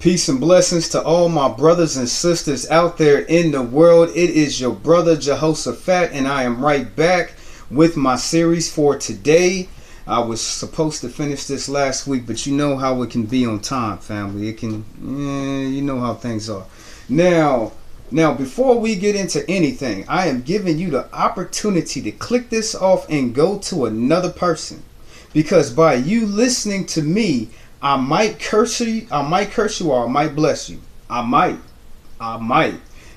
Peace and blessings to all my brothers and sisters out there in the world. It is your brother Jehoshaphat, and I am right back with my series for today. I was supposed to finish this last week, but you know how it can be on time, family. It can, you know how things are. Now, before we get into anything, I am giving you the opportunity to click this off and go to another person, because by you listening to me, I might curse you, or I might bless you. I might.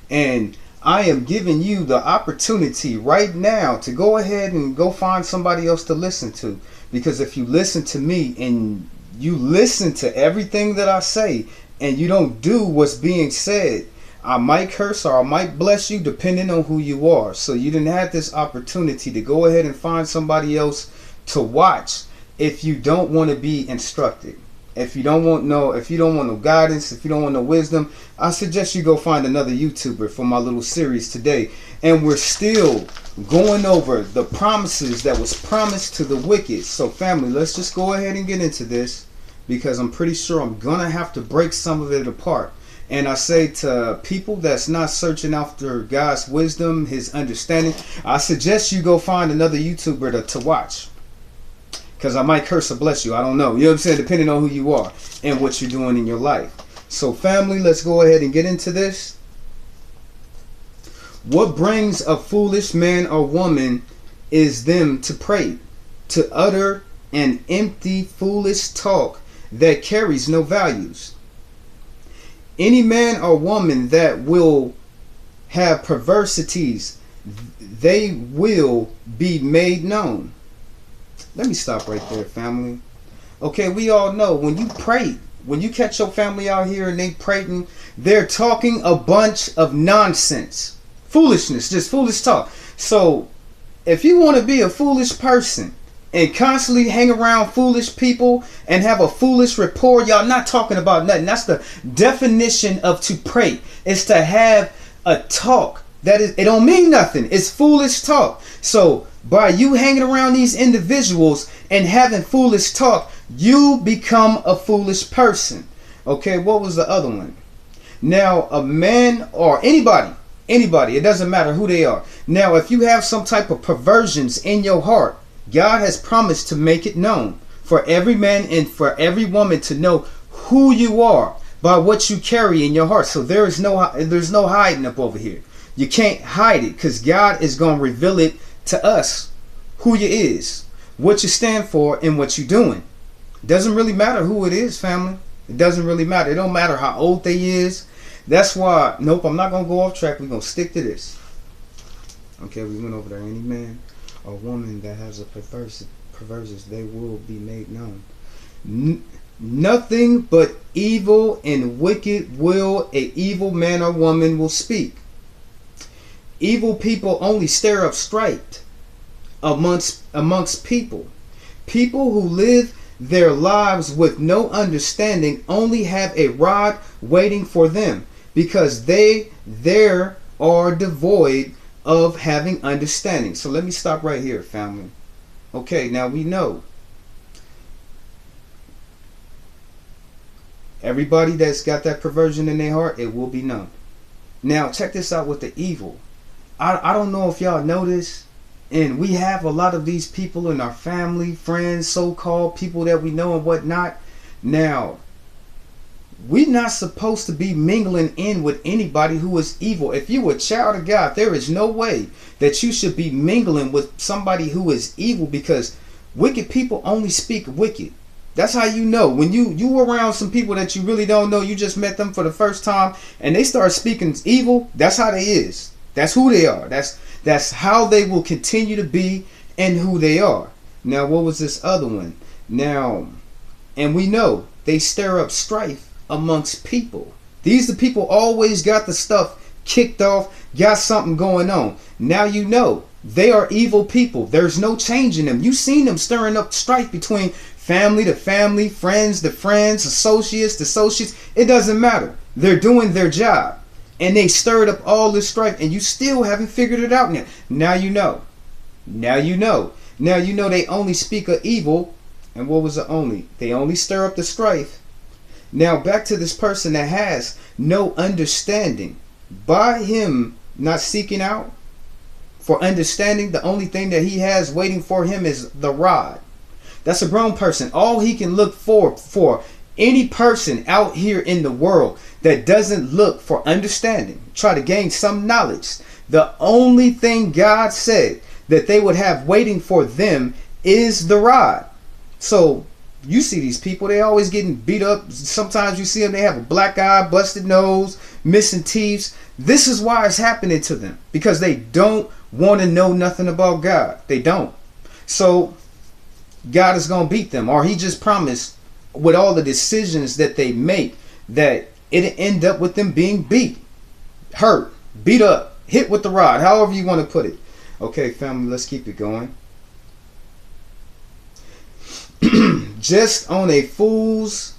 And I am giving you the opportunity right now to go ahead and go find somebody else to listen to. Because if you listen to me and you listen to everything that I say and you don't do what's being said, I might curse or I might bless you depending on who you are. So you didn't have this opportunity to go ahead and find somebody else to watch if you don't want to be instructed. If you don't want no guidance, if you don't want no wisdom, I suggest you go find another YouTuber for my little series today. And we're still going over the promises that was promised to the wicked. So family, let's just go ahead and get into this, because I'm pretty sure I'm gonna have to break some of it apart. And I say to people that's not searching after God's wisdom, His understanding, I suggest you go find another YouTuber to watch. Because I might curse or bless you. I don't know. You know what I'm saying? Depending on who you are and what you're doing in your life. So family, let's go ahead and get into this. What brings a foolish man or woman is them to pray, to utter an empty, foolish talk that carries no values. Any man or woman that will have perversities, they will be made known. Let me stop right there, family. Okay, we all know when you pray, when you catch your family out here and they praying, they're talking a bunch of nonsense. Foolishness, just foolish talk. So if you want to be a foolish person and constantly hang around foolish people and have a foolish rapport, y'all not talking about nothing. That's the definition of to pray. It's to have a talk that is, it don't mean nothing. It's foolish talk. So by you hanging around these individuals and having foolish talk, you become a foolish person. Okay, what was the other one? Now, a man or anybody, it doesn't matter who they are. Now, if you have some type of perversions in your heart, God has promised to make it known for every man and for every woman to know who you are by what you carry in your heart. So there's no hiding up over here. You can't hide it, because God is going to reveal it to us, who you is, what you stand for, and what you're doing. It doesn't really matter who it is, family. It doesn't really matter. It don't matter how old they is. That's why, nope, I'm not going to go off track. We're going to stick to this. Okay, we went over there. Any man or woman that has a perverses, they will be made known. Nothing but evil and wicked will a evil man or woman will speak. Evil people only stir up strife amongst people. People who live their lives with no understanding only have a rod waiting for them, because they are devoid of having understanding. So let me stop right here, family. Okay, now we know everybody that's got that perversion in their heart, it will be known. Now check this out with the evil. I don't know if y'all know this, and we have a lot of these people in our family, friends, so-called people that we know and whatnot. Now, we're not supposed to be mingling in with anybody who is evil. If you're a child of God, there is no way that you should be mingling with somebody who is evil, because wicked people only speak wicked. That's how you know. When you around some people that you really don't know, you just met them for the first time, and they start speaking evil, that's how they is. That's who they are. That's how they will continue to be and who they are. Now, what was this other one? Now, and we know they stir up strife amongst people. These the people always got the stuff kicked off, got something going on. Now you know they are evil people. There's no change in them. You've seen them stirring up strife between family to family, friends to friends, associates to associates. It doesn't matter. They're doing their job. And they stirred up all this strife, and you still haven't figured it out yet. Now you know. Now you know. Now you know they only speak of evil. And what was the only? They only stir up the strife Now back to this person that has no understanding. By him not seeking out for understanding, the only thing that he has waiting for him is the rod. That's a grown person. All he can look for any person out here in the world that doesn't look for understanding, try to gain some knowledge. The only thing God said that they would have waiting for them is the rod. So you see these people, they always getting beat up. Sometimes you see them, they have a black eye, busted nose, missing teeth. This is why it's happening to them, because they don't want to know nothing about God. They don't. So God is going to beat them, or he just promised with all the decisions that they make that it'll end up with them being beat, hurt, beat up, hit with the rod, however you want to put it. Okay, family, let's keep it going. Just on a fool's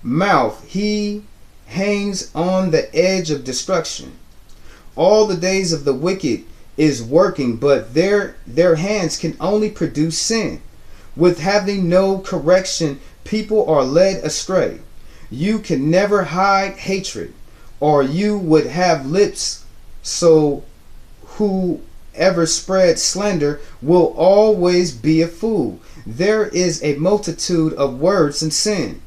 mouth he hangs on the edge of destruction. All the days of the wicked is working, but their hands can only produce sin. With having no correction, people are led astray. You can never hide hatred, or you would have lips, so whoever spreads slander will always be a fool. There is a multitude of words in sin.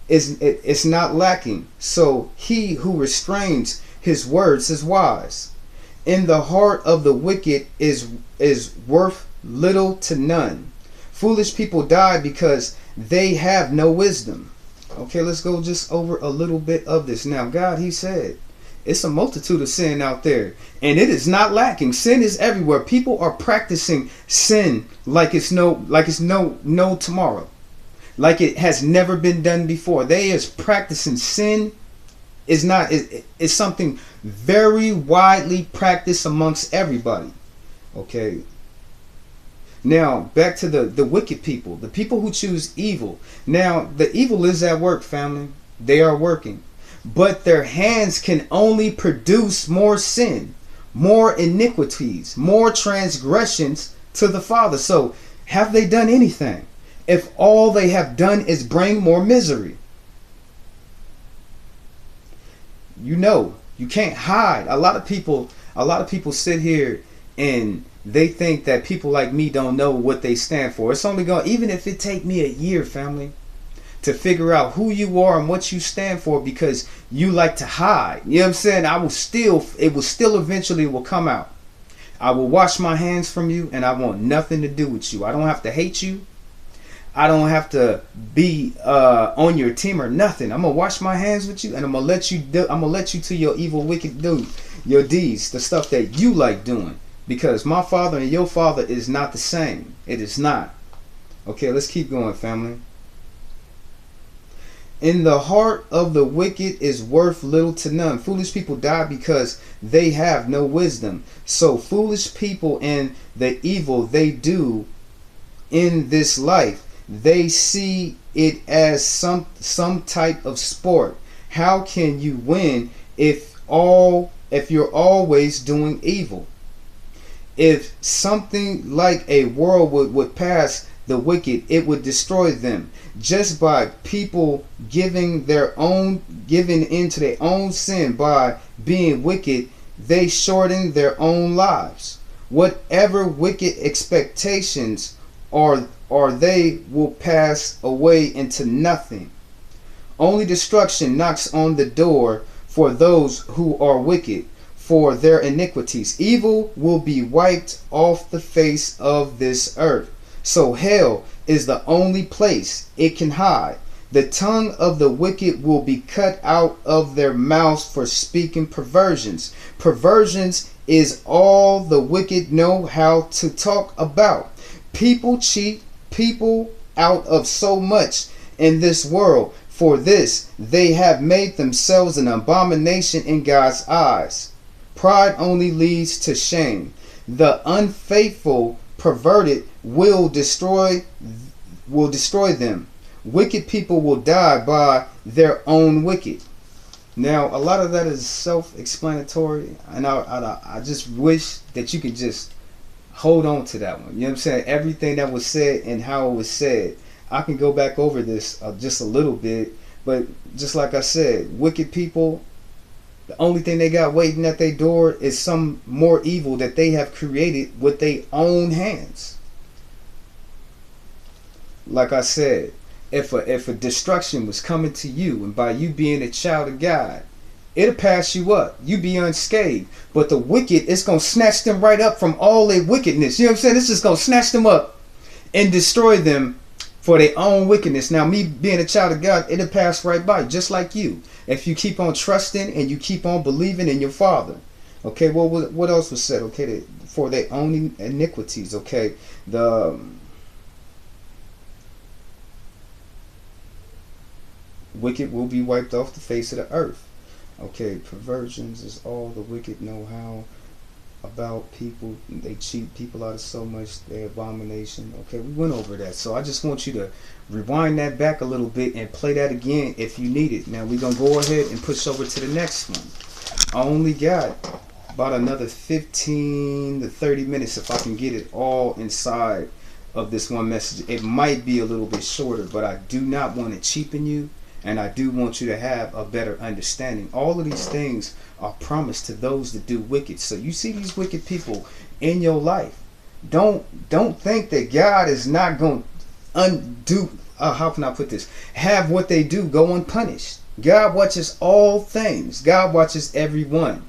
It's not lacking. So he who restrains his words is wise. In the heart of the wicked is worth little to none. Foolish people die because they have no wisdom. Okay, let's go just over a little bit of this. Now, God, he said, it's a multitude of sin out there, and it is not lacking. Sin is everywhere. People are practicing sin like it's no tomorrow, like it has never been done before. They is practicing sin. Is something very widely practiced amongst everybody. Okay. Now back to the wicked people, the people who choose evil. Now the evil is at work, family. They are working. But their hands can only produce more sin, more iniquities, more transgressions to the Father. So have they done anything if all they have done is bring more misery? You know, you can't hide. A lot of people sit here and they think that people like me don't know what they stand for. It's only going, even if it take me a year, family, to figure out who you are and what you stand for, because you like to hide. You know what I'm saying? It will still eventually will come out. I will wash my hands from you, and I want nothing to do with you. I don't have to hate you. I don't have to be on your team or nothing. I'm gonna wash my hands with you, and I'm gonna let you to your evil, wicked your deeds, the stuff that you like doing. Because my father and your father is not the same. It is not. Okay, let's keep going, family. In the heart of the wicked is worth little to none. Foolish people die because they have no wisdom. So foolish people and the evil they do in this life, they see it as some type of sport. How can you win if you're always doing evil? If something like a whirlwind would pass the wicked, it would destroy them. Just by people giving into their own sin by being wicked, they shorten their own lives. Whatever wicked expectations are they will pass away into nothing. Only destruction knocks on the door for those who are wicked, for their iniquities. Evil will be wiped off the face of this earth. So hell is the only place it can hide. The tongue of the wicked will be cut out of their mouths for speaking perversions. Perversions is all the wicked know how to talk about. People cheat people out of so much in this world. For this they have made themselves an abomination in God's eyes. Pride only leads to shame. The unfaithful, perverted will destroy them. Wicked people will die by their own wicked. Now, a lot of that is self-explanatory, and I just wish that you could just hold on to that one. You know what I'm saying? Everything that was said and how it was said. I can go back over this just a little bit, But just like I said, wicked people, the only thing they got waiting at their door is some more evil that they have created with their own hands. Like I said, if a destruction was coming to you, and by you being a child of God, it'll pass you up. You be unscathed. But the wicked, it's going to snatch them right up from all their wickedness. You know what I'm saying? It's just going to snatch them up and destroy them for their own wickedness. Now, me being a child of God, it'll pass right by, just like you. If you keep on trusting and you keep on believing in your Father. Okay, well, what else was said? Okay, for their own iniquities. Okay, the wicked will be wiped off the face of the earth. Okay, perversions is all the wicked know how about people. They cheat people out of so much, their abomination. Okay, we went over that. So I just want you to rewind that back a little bit and play that again if you need it. Now we're going to go ahead and push over to the next one. I only got about another 15 to 30 minutes if I can get it all inside of this one message. It might be a little bit shorter, but I do not want to cheapen you. And I do want you to have a better understanding. All of these things are promised to those that do wicked. So you see these wicked people in your life. Don't think that God is not going to undo, how can I put this? Have what they do go unpunished. God watches all things. God watches everyone.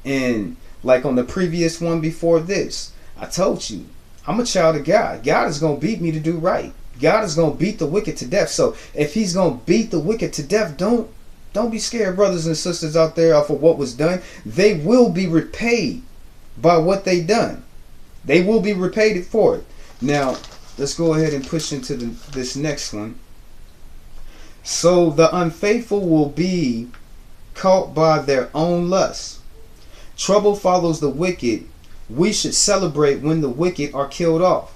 And like on the previous one before this, I told you, I'm a child of God. God is going to beat me to do right. God is going to beat the wicked to death. So if he's going to beat the wicked to death, don't be scared, brothers and sisters out there, for what was done. They will be repaid by what they done. They will be repaid for it. Now, let's go ahead and push into this next one. So the unfaithful will be caught by their own lust. Trouble follows the wicked. We should celebrate when the wicked are killed off.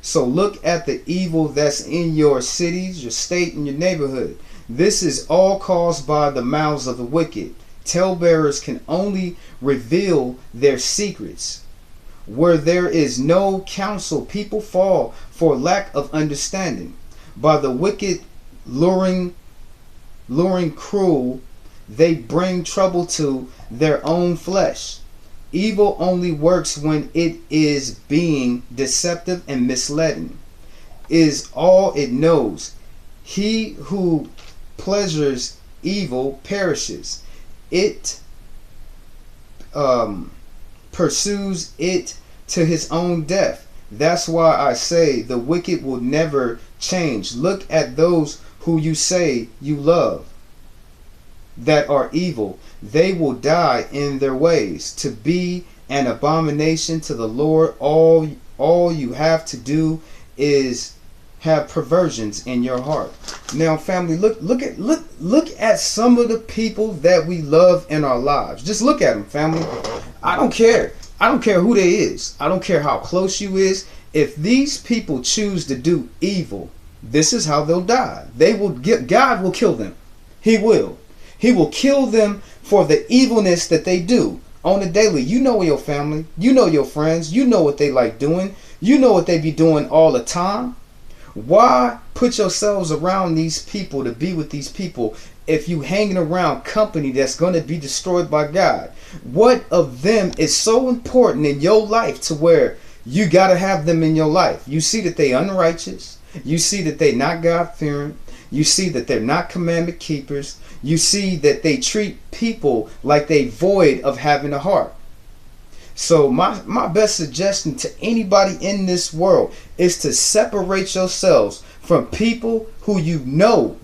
So look at the evil that's in your cities, your state, and your neighborhood. This is all caused by the mouths of the wicked. Talebearers can only reveal their secrets. Where there is no counsel, people fall for lack of understanding. By the wicked luring cruel, they bring trouble to their own flesh. Evil only works when it is being deceptive and misleading. Is all it knows. He who pleasures evil perishes. It pursues it to his own death. That's why I say the wicked will never change. Look at those who you say you love that are evil. They will die in their ways, to be an abomination to the Lord. All you have to do is have perversions in your heart. Now, family, look at some of the people that we love in our lives. Just look at them, family. I don't care who they is. I don't care how close you is. If these people choose to do evil, this is how they'll die. God will kill them. He will. He will kill them for the evilness that they do on a daily. You know your family. You know your friends. You know what they like doing. You know what they be doing all the time. Why put yourselves around these people, to be with these people, if you hanging around company that's going to be destroyed by God? What of them is so important in your life to where you got to have them in your life? You see that they unrighteous. You see that they not God-fearing. You see that they're not commandment keepers. You see that they treat people like they void of having a heart. So my best suggestion to anybody in this world is to separate yourselves from people who you know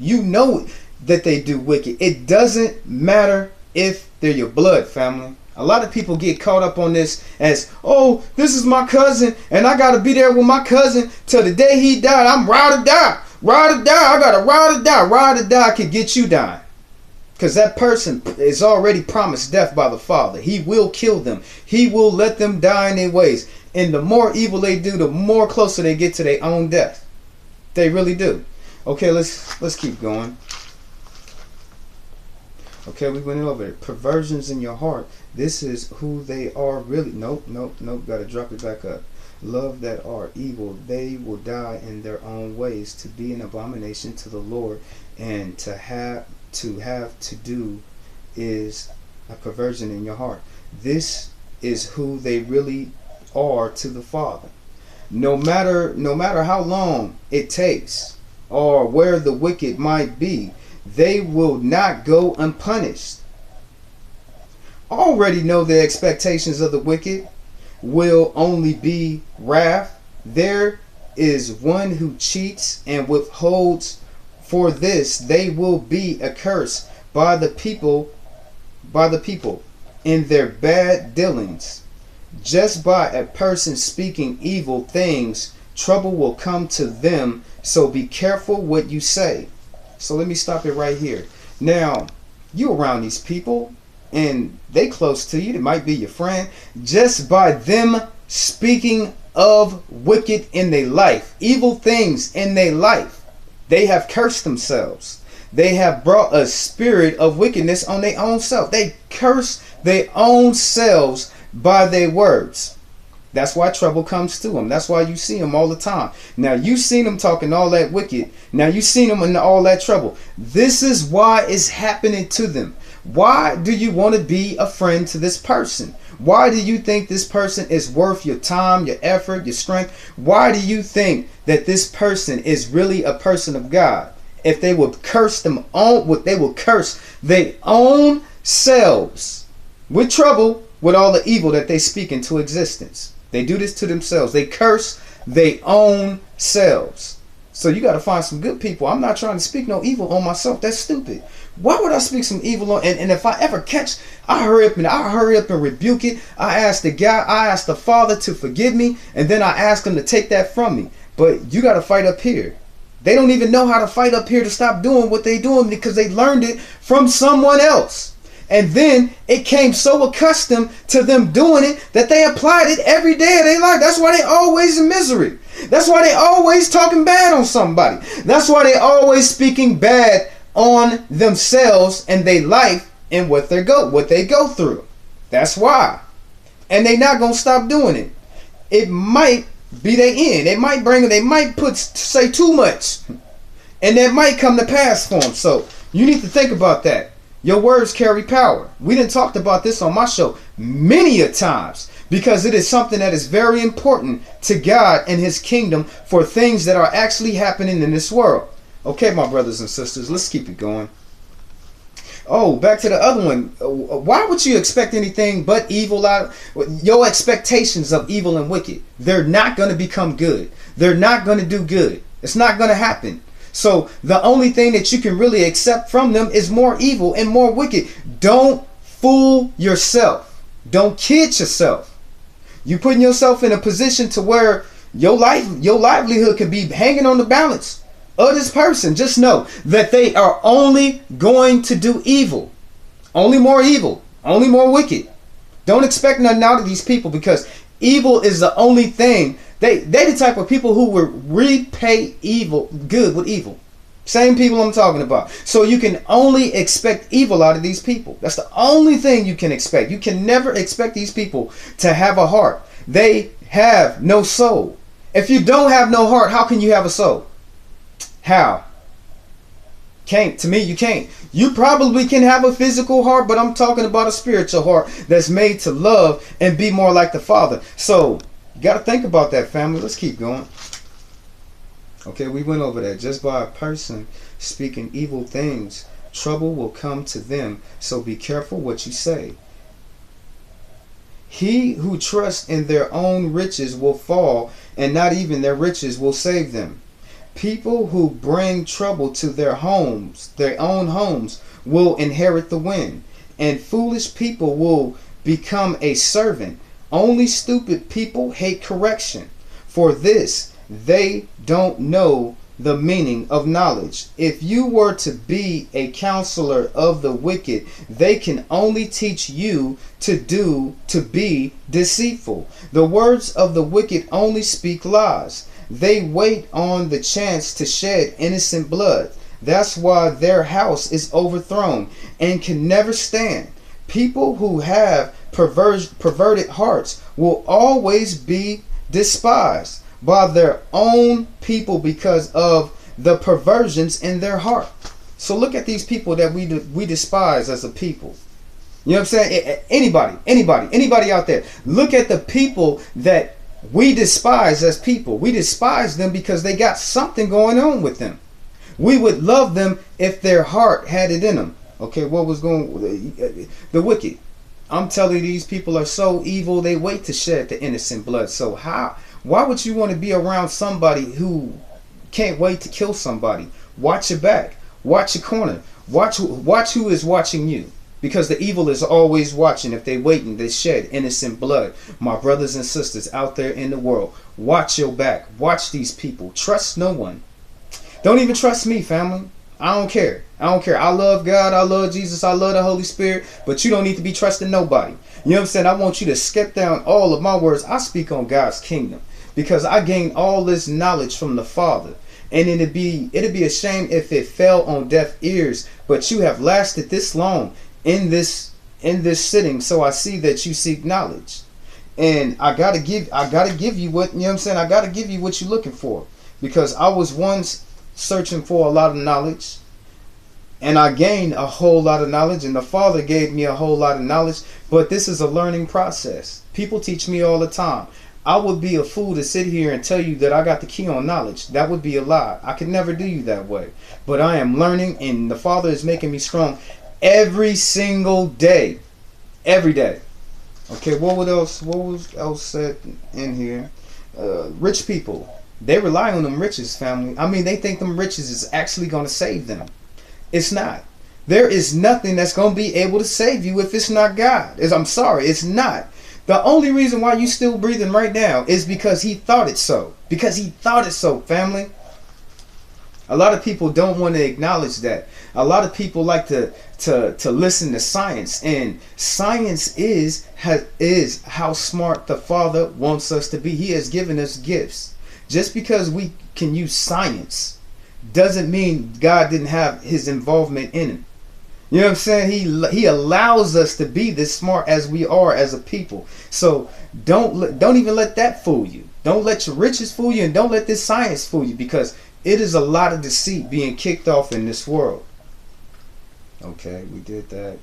that they do wicked. It doesn't matter if they're your blood, family. A lot of people get caught up on this as, oh, this is my cousin and I got to be there with my cousin till the day he died. I'm ride or die. Ride or die. I got to ride or die. Ride or die could get you dying. Because that person is already promised death by the Father. He will kill them. He will let them die in their ways. And the more evil they do, the more closer they get to their own death. They really do. Okay, let's keep going. Okay, we went over it. Perversions in your heart. This is who they are really. Nope. Got to drop it back up. love that are evil, they will die in their own ways, to be an abomination to the Lord, and to do is a perversion in your heart. This is who they really are to the Father. No matter how long it takes or where the wicked might be, they will not go unpunished. Already know the expectations of the wicked will only be wrath. There is one who cheats and withholds. For this they will be accursed by the people in their bad dealings. Just by a person speaking evil things, trouble will come to them. So be careful what you say. So let me stop it right here. Now, you around these people and they close to you, they might be your friend, just by them speaking of wicked in their life, evil things in their life, they have cursed themselves. They have brought a spirit of wickedness on their own self. They curse their own selves by their words. That's why trouble comes to them. That's why you see them all the time. Now you seen them talking all that wicked. Now you seen them in all that trouble. This is why it's happening to them. Why do you want to be a friend to this person? Why do you think this person is worth your time, your effort, your strength? Why do you think that this person is really a person of God? If they would curse they will curse their own selves with trouble, with all the evil that they speak into existence. They do this to themselves. They curse their own selves. So you got to find some good people. I'm not trying to speak no evil on myself. That's stupid. Why would I speak some evil on? And if I ever catch, I hurry up and rebuke it. I ask the Father to forgive me, and then I ask him to take that from me. But you got to fight up here. They don't even know how to fight up here to stop doing what they're doing because they learned it from someone else. And then it came so accustomed to them doing it that they applied it every day of their life. That's why they always in misery. That's why they always talking bad on somebody. That's why they always speaking bad on themselves and their life and what they go through. That's why. And they not gonna stop doing it. It might be their end. They might say too much, and that might come to pass for them. So you need to think about that. Your words carry power. We done talked about this on my show many a times because it is something that is very important to God and his kingdom for things that are actually happening in this world. Okay, my brothers and sisters, let's keep it going. Oh, back to the other one. Why would you expect anything but evil out of your expectations of evil and wicked? They're not going to become good. They're not going to do good. It's not going to happen. So the only thing that you can really accept from them is more evil and more wicked. Don't fool yourself. Don't kid yourself. You putting yourself in a position to where your livelihood could be hanging on the balance of this person. Just know that they are only going to do evil. Only more evil. Only more wicked. Don't expect nothing out of these people because evil is the only thing. They the type of people who will repay good with evil. Same people I'm talking about. So you can only expect evil out of these people. That's the only thing you can expect. You can never expect these people to have a heart. They have no soul. If you don't have no heart, how can you have a soul? How? Can't. To me, you can't. You probably can have a physical heart, but I'm talking about a spiritual heart that's made to love and be more like the Father. So you got to think about that, family. Let's keep going. Okay, we went over that. Just by a person speaking evil things, trouble will come to them. So be careful what you say. He who trusts in their own riches will fall, and not even their riches will save them. People who bring trouble to their own homes, will inherit the wind, and foolish people will become a servant. Only stupid people hate correction. For this, they don't know the meaning of knowledge. If you were to be a counselor of the wicked, they can only teach you to be deceitful. The words of the wicked only speak lies. They wait on the chance to shed innocent blood. That's why their house is overthrown and can never stand. People who have perverted hearts will always be despised by their own people because of the perversions in their heart. So look at these people that we despise as a people. You know what I'm saying? Anybody out there. Look at the people that we despise as people. We despise them because they got something going on with them. We would love them if their heart had it in them. Okay, what was going... The wicked. I'm telling you, these people are so evil, they wait to shed the innocent blood. So why would you want to be around somebody who can't wait to kill somebody? Watch your back. Watch your corner. Watch who is watching you. Because the evil is always watching. If they waiting, they shed innocent blood. My brothers and sisters out there in the world, watch your back. Watch these people. Trust no one. Don't even trust me, family. I don't care. I love God. I love Jesus. I love the Holy Spirit. But you don't need to be trusting nobody. You know what I'm saying? I want you to skip down all of my words. I speak on God's kingdom. Because I gained all this knowledge from the Father. And it'd be a shame if it fell on deaf ears. But you have lasted this long in this sitting, so I see that you seek knowledge. And I gotta give you what, you know what I'm saying? I gotta give you what you're looking for. Because I was once searching for a lot of knowledge, and I gained a whole lot of knowledge, and the Father gave me a whole lot of knowledge. But this is a learning process. People teach me all the time. I would be a fool to sit here and tell you that I got the key on knowledge. That would be a lie. I could never do you that way. But I am learning, and the Father is making me strong every single day. Every day. Okay, what was else said in here? Rich people, they rely on them riches, family. I mean, they think them riches is actually going to save them. It's not. There is nothing that's going to be able to save you if it's not God. I'm sorry, it's not. The only reason why you still breathing right now is because he thought it so. Because he thought it so, family. A lot of people don't want to acknowledge that. A lot of people like to listen to science, and science is how smart the Father wants us to be. He has given us gifts. Just because we can use science doesn't mean God didn't have his involvement in it. You know what I'm saying? He allows us to be this smart as we are as a people. So don't even let that fool you. Don't let your riches fool you, and don't let this science fool you, because it is a lot of deceit being kicked off in this world. Okay, we did that.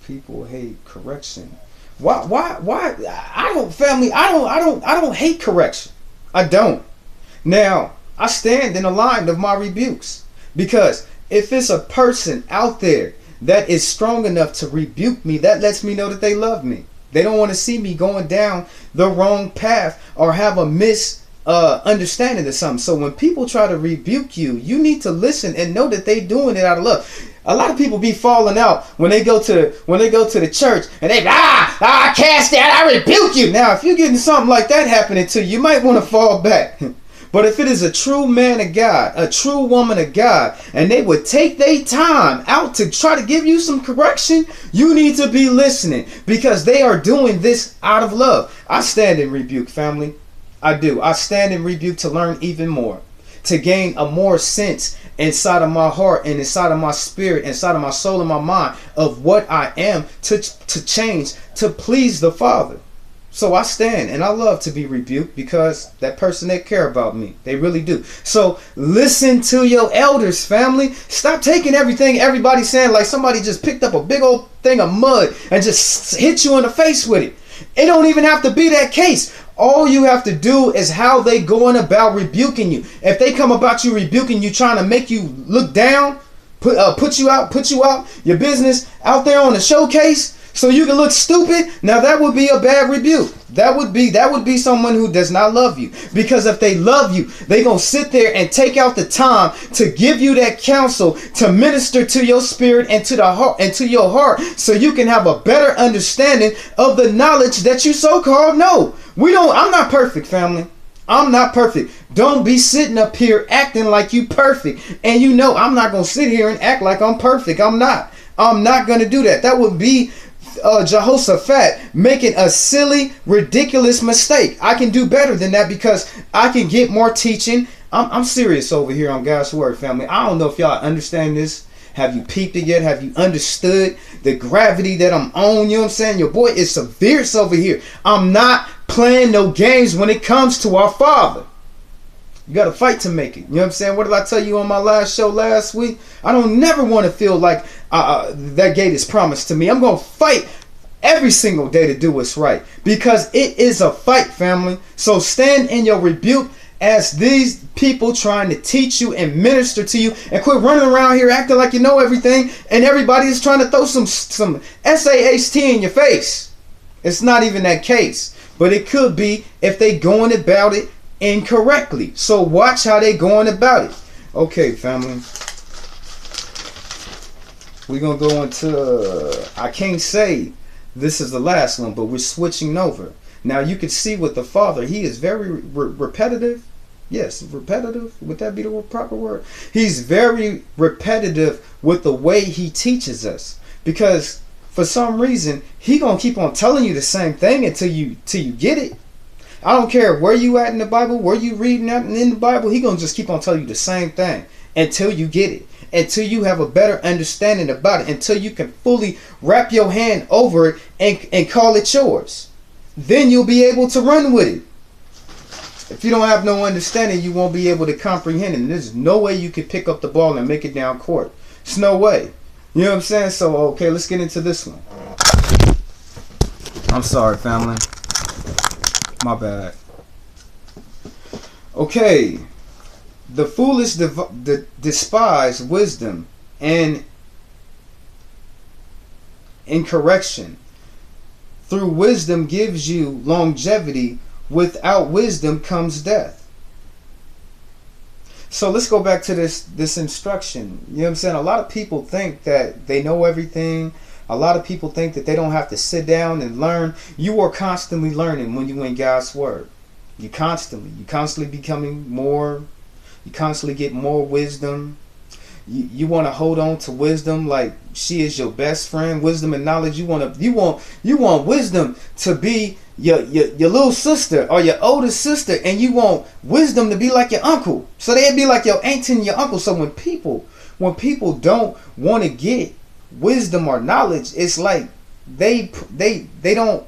People hate correction. Why? I don't hate correction. I don't. Now, I stand in the line of my rebukes, because if it's a person out there that is strong enough to rebuke me, that lets me know that they love me. They don't want to see me going down the wrong path or have a understanding of something. So when people try to rebuke you, you need to listen and know that they doing it out of love. A lot of people be falling out when they go to the church, and they I cast that, I rebuke you. Now, if you're getting something like that happening to you, you might want to fall back. But if it is a true man of God, a true woman of God, and they would take their time out to try to give you some correction, you need to be listening, because they are doing this out of love. I stand in rebuke, family. I do. I stand in rebuke to learn even more, to gain a more sense inside of my heart and inside of my spirit, inside of my soul and my mind of what I am, to change, to please the Father. So I stand, and I love to be rebuked, because that person, they care about me. They really do. So listen to your elders, family. Stop taking everything everybody's saying like somebody just picked up a big old thing of mud and just hit you in the face with it. It don't even have to be that case. All you have to do is how they going about rebuking you. If they come about you rebuking you, trying to make you look down, put you out your business out there on the showcase, so you can look stupid, now that would be a bad rebuke. That would be someone who does not love you. Because if they love you, they gonna sit there and take out the time to give you that counsel, to minister to your spirit and to the heart and to your heart, so you can have a better understanding of the knowledge that you so-called know. I'm not perfect, family. I'm not perfect. Don't be sitting up here acting like you perfect. And you know I'm not gonna sit here and act like I'm perfect. I'm not gonna do that. That would be Jehoshaphat making a silly, ridiculous mistake. I can do better than that, because I can get more teaching. I'm serious over here on God's Word, family. I don't know if y'all understand this. Have you peeped it yet? Have you understood the gravity that I'm on? You know what I'm saying? Your boy is severe over here. I'm not playing no games when it comes to our Father. You got to fight to make it. You know what I'm saying? What did I tell you on my last show last week? I don't never want to feel like that gate is promised to me. I'm going to fight every single day to do what's right, because it is a fight, family. So stand in your rebuke as these people trying to teach you and minister to you, and quit running around here acting like you know everything and everybody is trying to throw some SAST in your face. It's not even that case, but it could be if they going about it incorrectly. So watch how they going about it. Okay, family, we're gonna go into I can't say this is the last one, but we're switching over. Now you can see with the Father, he is very repetitive. Yes, repetitive. Would that be the proper word? He's very repetitive with the way he teaches us, because for some reason he gonna keep on telling you the same thing until you get it. I don't care where you at in the Bible, where you reading at in the Bible, he gonna just keep on telling you the same thing until you get it, until you have a better understanding about it, until you can fully wrap your hand over it and call it yours. Then you'll be able to run with it. If you don't have no understanding, you won't be able to comprehend it. And there's no way you can pick up the ball and make it down court. There's no way. You know what I'm saying? So, okay, let's get into this one. I'm sorry, family. My bad. Okay. The foolish despise wisdom and incorrection. Through wisdom gives you longevity. Without wisdom comes death. So let's go back to this instruction. You know what I'm saying? A lot of people think that they know everything. A lot of people think that they don't have to sit down and learn. You are constantly learning when you in God's word. You constantly becoming more. You constantly get more wisdom. You want to hold on to wisdom like she is your best friend. Wisdom and knowledge. You want wisdom to be your little sister or your older sister, and you want wisdom to be like your uncle. So they'd be like your aunt and your uncle. So when people don't want to get wisdom or knowledge, it's like they don't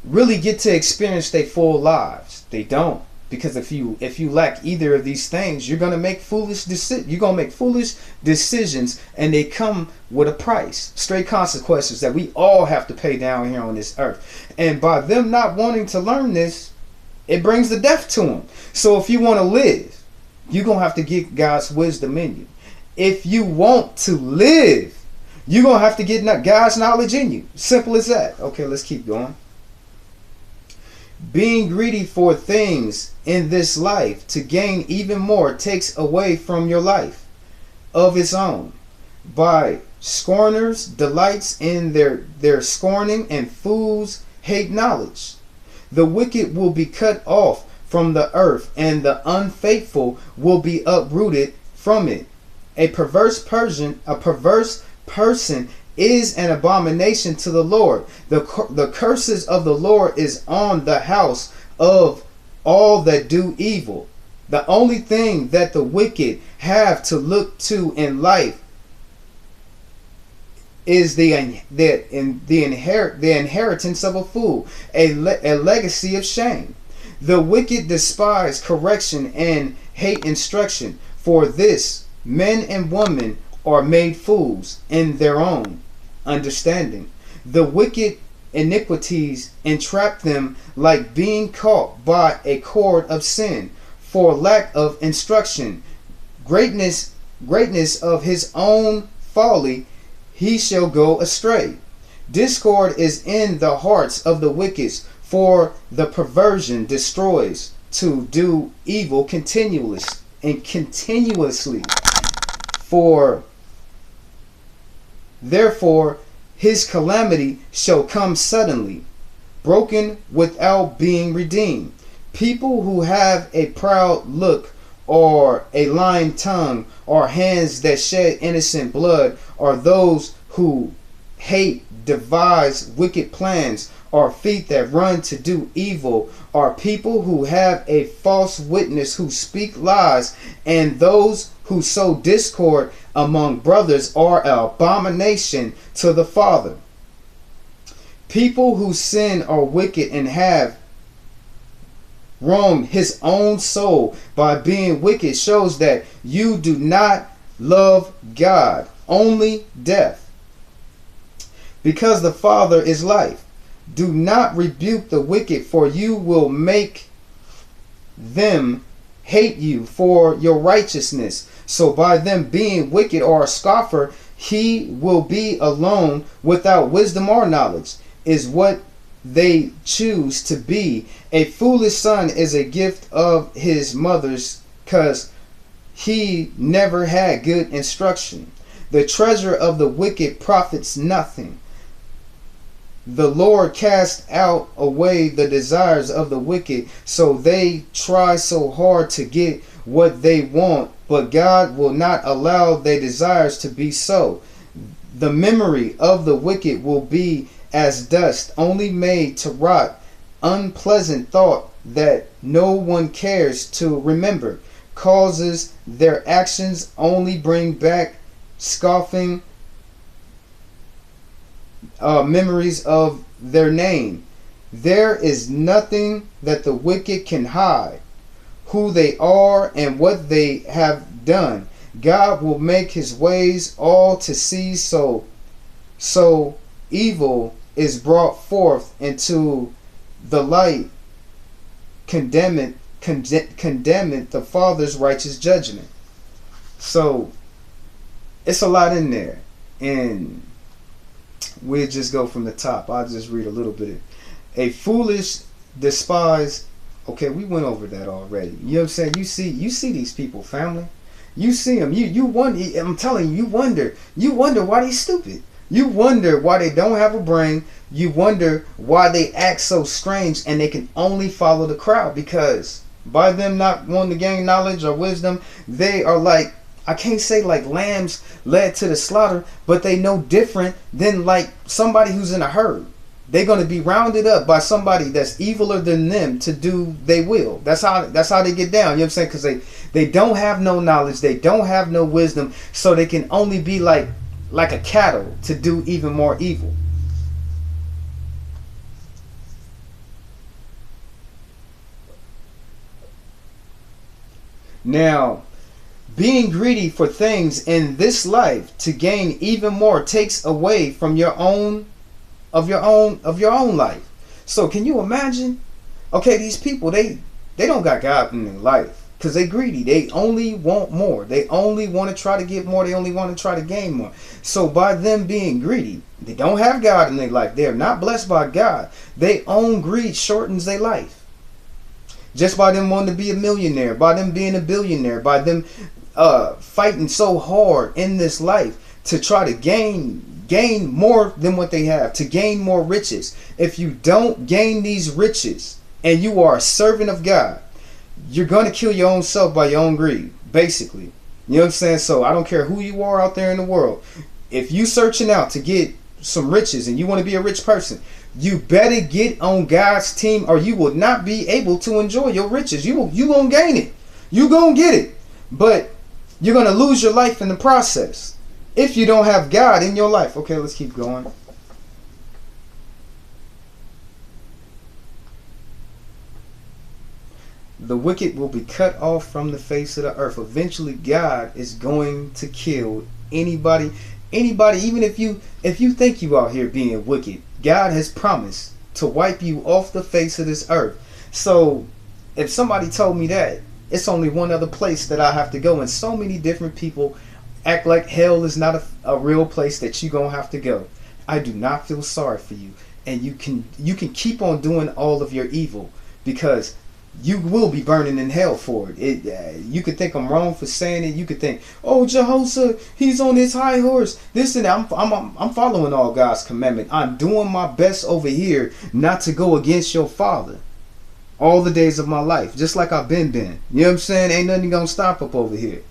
really get to experience their full lives. They don't. Because if you lack either of these things, you're gonna make foolish decisions, and they come with a price, straight consequences that we all have to pay down here on this earth. And by them not wanting to learn this, it brings the death to them. So if you want to live, you're gonna have to get God's wisdom in you. If you want to live, you're gonna have to get God's knowledge in you. Simple as that. Okay, let's keep going. Being greedy for things in this life to gain even more takes away from your life of its own. By scorners delights in their scorning, and fools hate knowledge. The wicked will be cut off from the earth, and the unfaithful will be uprooted from it. A perverse person is an abomination to the Lord. The curses of the Lord is on the house of all that do evil. The only thing that the wicked have to look to in life is the inheritance of a fool, a legacy of shame. The wicked despise correction and hate instruction. For this, men and women are made fools in their own understanding. The wicked iniquities entrap them like being caught by a cord of sin. For lack of instruction, greatness of his own folly, he shall go astray. Discord is in the hearts of the wicked, for the perversion destroys to do evil continuously. For therefore his calamity shall come suddenly, broken without being redeemed. People who have a proud look, or a lying tongue, or hands that shed innocent blood, or those who devise wicked plans, or feet that run to do evil, are people who have a false witness, who speak lies, and those who sow discord among brothers are an abomination to the Father. People who sin are wicked and have wrong his own soul by being wicked shows that you do not love God, only death. Because the Father is life. Do not rebuke the wicked, for you will make them hate you for your righteousness. So by them being wicked or a scoffer, he will be alone without wisdom or knowledge, is what they choose to be. A foolish son is a gift of his mother's, because he never had good instruction. The treasure of the wicked profits nothing. The Lord cast out away the desires of the wicked, so they try so hard to get what they want, but God will not allow their desires to be so. The memory of the wicked will be as dust, only made to rot, unpleasant thought that no one cares to remember, causes their actions only bring back scoffing memories of their name. There is nothing that the wicked can hide, who they are and what they have done. God will make his ways all to see, so evil is brought forth into the light, condemning the Father's righteous judgment. So it's a lot in there, and we'll just go from the top. I'll just read a little bit. A foolish despise. Okay, we went over that already. You know what I'm saying? You see these people, family. You see them. You wonder. I'm telling you, you wonder why they stupid. You wonder why they don't have a brain. You wonder why they act so strange and they can only follow the crowd, because by them not wanting to gain knowledge or wisdom, they are like, I can't say like lambs led to the slaughter, but they know different than like somebody who's in a herd. They're going to be rounded up by somebody that's eviler than them to do they will. That's how they get down. You know what I'm saying? Because they don't have no knowledge. They don't have no wisdom. So they can only be like a cattle to do even more evil. Now, being greedy for things in this life to gain even more takes away from your own life. So can you imagine? Okay, these people, they don't got God in their life because they greedy. They only want more. They only want to try to get more. They only want to try to gain more. So by them being greedy, they don't have God in their life. They are not blessed by God. Their own greed shortens their life. Just by them wanting to be a millionaire, by them being a billionaire, by them fighting so hard in this life to try to gain more than what they have, to gain more riches. If you don't gain these riches and you are a servant of God, you're going to kill your own self by your own greed, basically. You know what I'm saying? So I don't care who you are out there in the world. If you searching out to get some riches and you want to be a rich person, you better get on God's team or you will not be able to enjoy your riches. You going to gain it. You going to get it. But you're going to lose your life in the process if you don't have God in your life. Okay, let's keep going. The wicked will be cut off from the face of the earth. Eventually, God is going to kill anybody, even if you think you out here being wicked. God has promised to wipe you off the face of this earth. So if somebody told me that, it's only one other place that I have to go, and so many different people act like hell is not a real place that you're going to have to go. I do not feel sorry for you, and you can keep on doing all of your evil, because you will be burning in hell for it. You could think I'm wrong for saying it. You could think, oh, Jehoshaphat, he's on his high horse. This and that. I'm following all God's commandment. I'm doing my best over here not to go against your father all the days of my life, just like I've been. You know what I'm saying? Ain't nothing gonna stop up over here.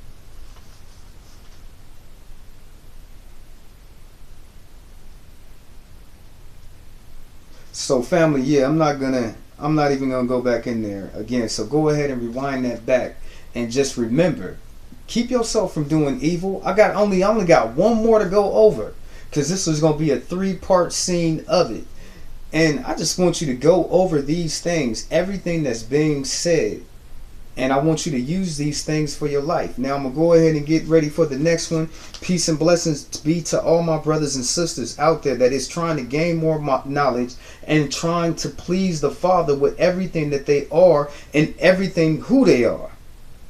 So family, yeah, I'm not even gonna go back in there again. So go ahead and rewind that back and just remember, keep yourself from doing evil. I only got one more to go over, because this is gonna be a 3-part scene of it. And I just want you to go over these things, everything that's being said. And I want you to use these things for your life. Now I'm going to go ahead and get ready for the next one. Peace and blessings be to all my brothers and sisters out there that is trying to gain more knowledge and trying to please the Father with everything that they are and everything who they are.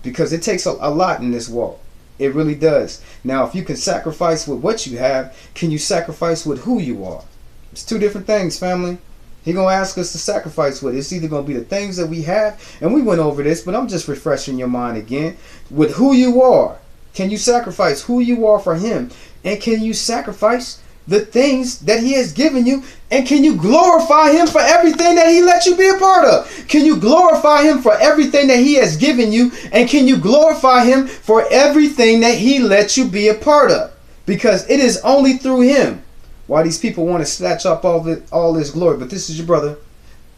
Because it takes a lot in this walk. It really does. Now, if you can sacrifice with what you have, can you sacrifice with who you are? It's two different things, family. He going to ask us to sacrifice with. It's either going to be the things that we have, and we went over this, but I'm just refreshing your mind again. With who you are, can you sacrifice who you are for him? And can you sacrifice the things that he has given you? And can you glorify him for everything that he let you be a part of? Can you glorify him for everything that he has given you? And can you glorify him for everything that he let you be a part of? Because it is only through him why these people want to snatch up all this glory. But this is your brother,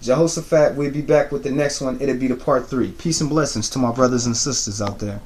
Jehoshaphat. We'll be back with the next one. It'll be the part 3. Peace and blessings to my brothers and sisters out there.